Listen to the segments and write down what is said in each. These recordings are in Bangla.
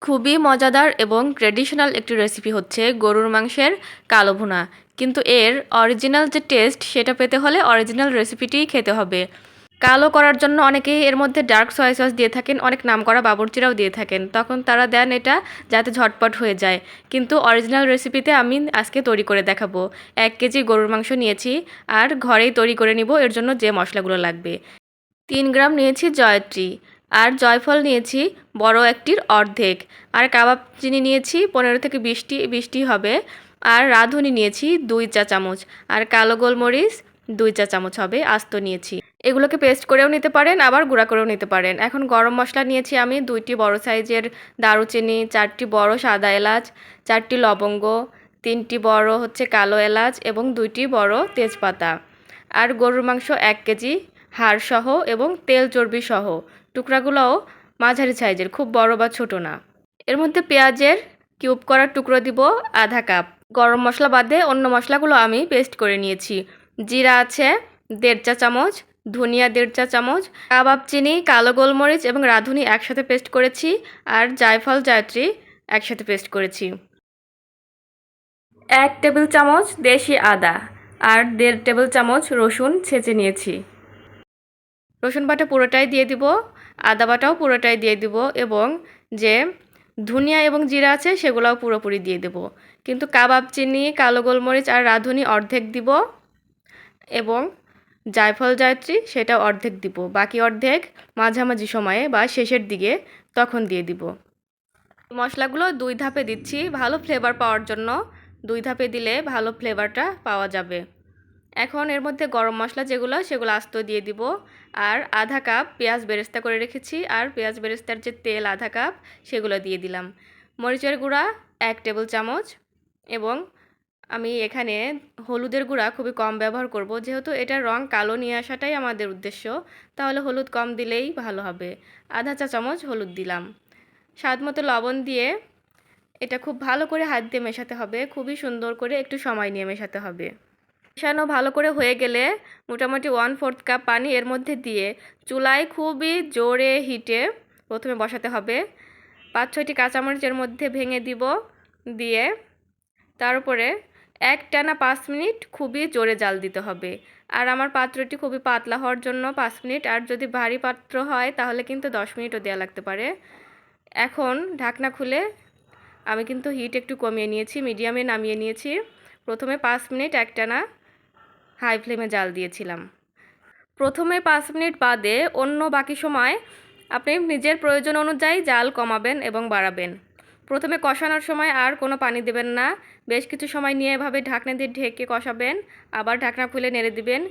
খুবই মজাদার এবং ট্র্যাডিশনাল একটি রেসিপি হচ্ছে গরুর মাংসের কালো ভুনা। কিন্তু এর অরিজিনাল যে টেস্ট সেটা পেতে হলে অরিজিনাল রেসিপিটিই খেতে হবে। কালো করার জন্য অনেকেই এর মধ্যে ডার্ক সয়া সস দিয়ে থাকেন, অনেক নামকরা বাবুর্চিরাও দিয়ে থাকেন, তখন তারা দেন এটা যাতে ঝটপট হয়ে যায়। কিন্তু অরিজিনাল রেসিপিতে আমি আজকে তৈরি করে দেখাবো। 1 কেজি গরুর মাংস নিয়েছি আর ঘরেই তৈরি করে নিব এর জন্য যে মশলাগুলো লাগবে। 3 গ্রাম নিয়েছি জয়ত্রী, আর জয়ফল নিয়েছি বড় একটির অর্ধেক, আর কাবাব চিনি নিয়েছি 15 থেকে 20টি হবে, আর রাঁধুনি নিয়েছি 2 চা চামচ, আর কালো গোলমরিচ 2 চা চামচ হবে আস্ত নিয়েছি। এগুলোকে পেস্ট করেও নিতে পারেন, আবার গুঁড়া করেও নিতে পারেন। এখন গরম মশলা নিয়েছি আমি 2টি বড় সাইজের দারুচিনি, 4টি বড় সাদা এলাচ, 4টি লবঙ্গ, 3টি বড় হচ্ছে কালো এলাচ এবং 2টি বড় তেজপাতা। আর গরুর মাংস 1 কেজি, হাড় সহ এবং তেল চর্বি সহ। টুকরাগুলোও মাঝারি সাইজের, খুব বড় বা ছোট না। এর মধ্যে পেঁয়াজের কিউব করা টুকরো দিব ½ কাপ। গরম মশলা বাদে অন্য মশলাগুলো আমি পেস্ট করে নিয়েছি। জিরা আছে 1.5 চা চামচ, ধনিয়া 1.5 চা চামচ, কাবাব চিনি, কালো গোলমরিচ এবং রাঁধুনি একসাথে পেস্ট করেছি, আর জায়ফল জয়ত্রী একসাথে পেস্ট করেছি। 1 টেবিল চামচ দেশি আদা, আর 1.5 টেবিল চামচ রসুন ছেঁচে নিয়েছি। রসুন বাটা পুরোটাই দিয়ে দিব, আদা বাটাও পুরোটাই দিয়ে দিব, এবং যে ধনিয়া এবং জিরা আছে সেগুলোও পুরোপুরি দিয়ে দেব। কিন্তু কাবাব চিনি, কালো গোলমরিচ আর রাঁধুনি অর্ধেক দিব, এবং জায়ফল জয়ত্রী সেটা অর্ধেক দিব, বাকি অর্ধেক মাঝামাঝি সময়ে বা শেষের দিকে তখন দিয়ে দিব। মশলাগুলো 2 ধাপে দিচ্ছি ভালো ফ্লেভার পাওয়ার জন্য। 2 ধাপে দিলে ভালো ফ্লেভারটা পাওয়া যাবে। এখন এর মধ্যে গরম মশলা যেগুলো সেগুলো আস্ত দিয়ে দিব, আর ½ কাপ পেঁয়াজ বেরেস্তা করে রেখেছি, আর পেঁয়াজ বেরেস্তার যে তেল ½ কাপ সেগুলো দিয়ে দিলাম। মরিচের গুঁড়া 1 টেবিল চামচ, এবং আমি এখানে হলুদের গুঁড়া খুবই কম ব্যবহার করব, যেহেতু এটার রং কালো নিয়ে আসাটাই আমাদের উদ্দেশ্য, তাহলে হলুদ কম দিলেই ভালো হবে। ½ চা চামচ হলুদ দিলাম। স্বাদ মতো লবণ দিয়ে এটা খুব ভালো করে হাত দিয়ে মেশাতে হবে, খুবই সুন্দর করে একটু সময় নিয়ে মেশাতে হবে। মেশানো ভালো করে হয়ে গেলে মোটামুটি 1/4 কাপ পানি এর মধ্যে দিয়ে চুলায় খুবই জোরে হিটে প্রথমে বসাতে হবে। 5-6টি কাঁচামরিচ এর মধ্যে ভেঙে দিব, দিয়ে তার উপরে একটানা 5 মিনিট খুবই জোরে জাল দিতে হবে। আর আমার পাত্রটি খুবই পাতলা হওয়ার জন্য 5 মিনিট, আর যদি ভারী পাত্র হয় তাহলে কিন্তু 10 মিনিটও দেওয়া লাগতে পারে। এখন ঢাকনা খুলে আমি কিন্তু হিট একটু কমিয়ে নিয়েছি, মিডিয়ামে নামিয়ে নিয়েছি। প্রথমে 5 মিনিট একটানা হাই ফ্লেমে জাল দিয়েছিলাম। প্রথমে 5 মিনিট বাদে অন্য বাকি সময় আপনি নিজের প্রয়োজন অনুযায়ী জাল কমাবেন এবং বাড়াবেন। প্রথমে কষানোর সময় আর কোনো পানি দেবেন না, বেশ কিছু সময় নিয়ে এভাবে ঢাকনা দিয়ে ঢেকে কষাবেন, আবার ঢাকনা খুলে নেড়ে দিবেন।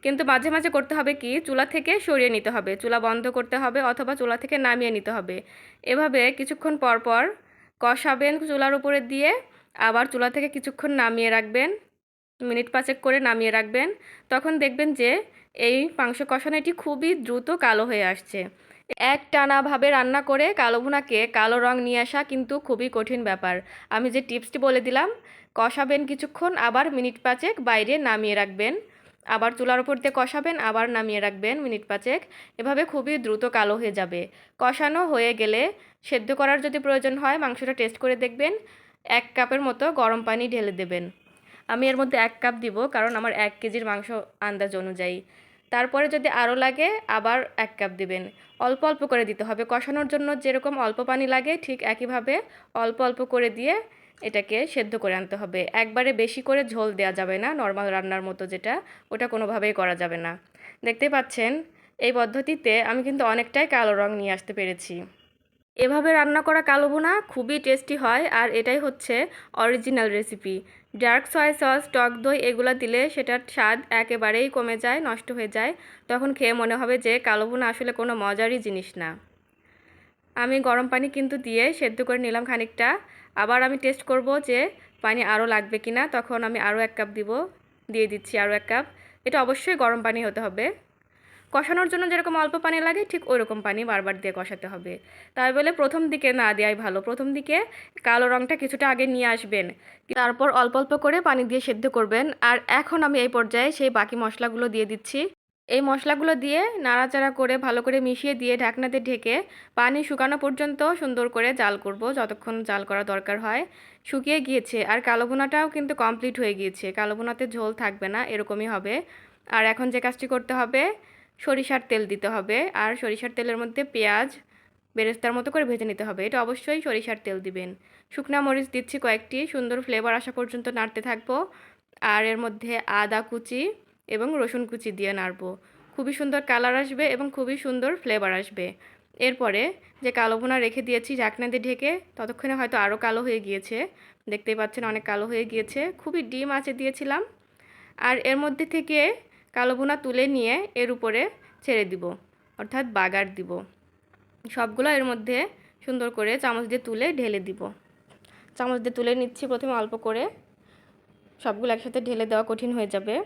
কিন্তু মাঝে মাঝে করতে হবে কি, চুলা থেকে সরিয়ে নিতে হবে, চুলা বন্ধ করতে হবে অথবা চুলা থেকে নামিয়ে নিতে হবে। এভাবে কিছুক্ষণ পর পর কষাবেন চুলার উপরে দিয়ে, আবার চুলা থেকে কিছুক্ষণ নামিয়ে রাখবেন, মিনিট 5 করে নামিয়ে রাখবেন। তখন দেখবেন যে এই মাংস কষানোটি খুবই দ্রুত কালো হয়ে আসছে। একটানাভাবে রান্না করে কালো ভুনাকে কালো রং নিয়ে আসা কিন্তু খুবই কঠিন ব্যাপার। আমি যে টিপসটি বলে দিলাম, কষাবেন কিছুক্ষণ, আবার মিনিট 5 বাইরে নামিয়ে রাখবেন, আবার চুলার উপর দিয়ে কষাবেন, আবার নামিয়ে রাখবেন মিনিট 5। এভাবে খুবই দ্রুত কালো হয়ে যাবে। কষানো হয়ে গেলে সেদ্ধ করার যদি প্রয়োজন হয় মাংসটা টেস্ট করে দেখবেন, 1 কাপের মতো গরম পানি ঢেলে দেবেন। আমি এর মধ্যে 1 কাপ দিব, কারণ আমার 1 কেজির মাংস আন্দাজ অনুযায়ী। তারপরে যদি আরও লাগে আবার 1 কাপ দিবেন। অল্প অল্প করে দিতে হবে, কষানোর জন্য যেরকম অল্প পানি লাগে ঠিক একইভাবে অল্প অল্প করে দিয়ে এটাকে সেদ্ধ করে আনতে হবে। একবারে বেশি করে ঝোল দেওয়া যাবে না, নর্মাল রান্নার মতো যেটা, ওটা কোনোভাবেই করা যাবে না। দেখতেই পাচ্ছেন এই পদ্ধতিতে আমি কিন্তু অনেকটাই কালো রং নিয়ে আসতে পেরেছি। এভাবে রান্না করা কালো ভুনা খুবই টেস্টি হয়, আর এটাই হচ্ছে original recipe. Dark soya sauce, টক দই এগুলো দিলে সেটার স্বাদ একেবারেই কমে যায়, নষ্ট হয়ে যায়। তখন খেয়ে মনে হবে যে কালো ভুনা আসলে কোনো মজারই জিনিস না। আমি গরম পানি কিন্তু দিয়ে সেদ্ধ করে নিলাম খানিকটা, আবার আমি টেস্ট করব যে পানি আরও লাগবে কিনা, তখন আমি আরও 1 কাপ দিব, দিয়ে দিচ্ছি আরও 1 কাপ। এটা অবশ্যই গরম পানি হতে হবে। কষানোর জন্য যেরকম অল্প পানি লাগে ঠিক ওই রকম পানি বারবার দিয়ে কষাতে হবে। তাই বলে প্রথম দিকে না দেওয়াই ভালো, প্রথম দিকে কালো রঙটা কিছুটা আগে নিয়ে আসবেন, তারপর অল্প অল্প করে পানি দিয়ে সেদ্ধ করবেন। আর এখন আমি এই পর্যায়ে সেই বাকি মশলাগুলো দিয়ে দিচ্ছি। এই মশলাগুলো দিয়ে নাড়াচাড়া করে ভালো করে মিশিয়ে দিয়ে ঢাকনাতে ঢেকে পানি শুকানো পর্যন্ত সুন্দর করে জাল করব, যতক্ষণ জাল করা দরকার হয়। শুকিয়ে গিয়েছে আর কালো ভুনাটাও কিন্তু কমপ্লিট হয়ে গিয়েছে, কালো ভুনাতে ঝোল থাকবে না, এরকমই হবে। আর এখন যে কাজটি করতে হবে, সরিষার তেল দিতে হবে, আর সরিষার তেলের মধ্যে পেঁয়াজ বেরেস্তার মতো করে ভেজে নিতে হবে। এটা অবশ্যই সরিষার তেল দিবেন। শুকনা মরিচ দিচ্ছি কয়েকটি, সুন্দর ফ্লেভার আসা পর্যন্ত নাড়তে থাকবো। আর এর মধ্যে আদা কুচি এবং রসুন কুচি দিয়ে নাড়বো। খুবই সুন্দর কালার আসবে এবং খুবই সুন্দর ফ্লেভার আসবে। এরপরে যে কালো ভুনা রেখে দিয়েছি ঢাকনা দিয়ে ঢেকে, ততক্ষণে হয়তো আরও কালো হয়ে গিয়েছে, দেখতেই পাচ্ছেন অনেক কালো হয়ে গিয়েছে, খুবই ডিম আঁচে দিয়েছিলাম। আর এর মধ্যে থেকে কালো ভুনা তুলে নিয়ে এর উপরে ছেড়ে দিব, অর্থাৎ বাগার দিব। সবগুলো এর মধ্যে সুন্দর করে চামচ দিয়ে তুলে ঢেলে দিব। চামচ দিয়ে তুলে নিচ্ছি প্রথমে অল্প করে, সবগুলো একসাথে ঢেলে দেওয়া কঠিন হয়ে যাবে।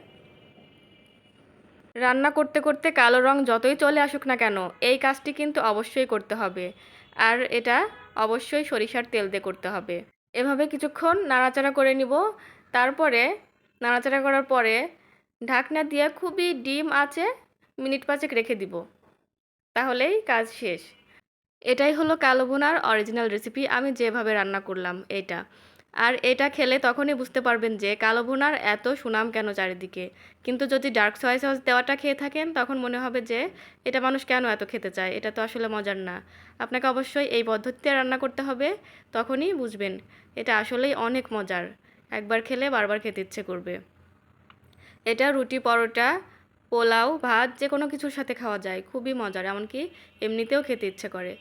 রান্না করতে করতে কালো রং যতই চলে আসুক না কেন, এই কাজটি কিন্তু অবশ্যই করতে হবে। আর এটা অবশ্যই সরিষার তেল দিয়ে করতে হবে। এভাবে কিছুক্ষণ নাড়াচাড়া করে নিব। তারপরে নাড়াচাড়া করার পরে ঢাকনা দিয়ে খুবই ডিম আঁচে মিনিট 5 রেখে দিব, তাহলেই কাজ শেষ। এটাই হলো কালো ভুনার অরিজিনাল রেসিপি, আমি যেভাবে রান্না করলাম এটা। আর এটা খেলে তখনই বুঝতে পারবেন যে কালো ভুনার এত সুনাম কেন চারিদিকে। কিন্তু যদি ডার্ক সয়া সস দেওয়াটা খেয়ে থাকেন, তখন মনে হবে যে এটা মানুষ কেন এত খেতে চায়, এটা তো আসলে মজার না। আপনাকে অবশ্যই এই পদ্ধতিতে রান্না করতে হবে, তখনই বুঝবেন এটা আসলেই অনেক মজার। একবার খেলে বারবার খেতে ইচ্ছে করবে। এটা রুটি, পরোটা, পোলাও, ভাত যে কোনো কিছুর সাথে খাওয়া যায়, খুবই মজার, এমনকি এমনিতেও খেতে ইচ্ছে করে।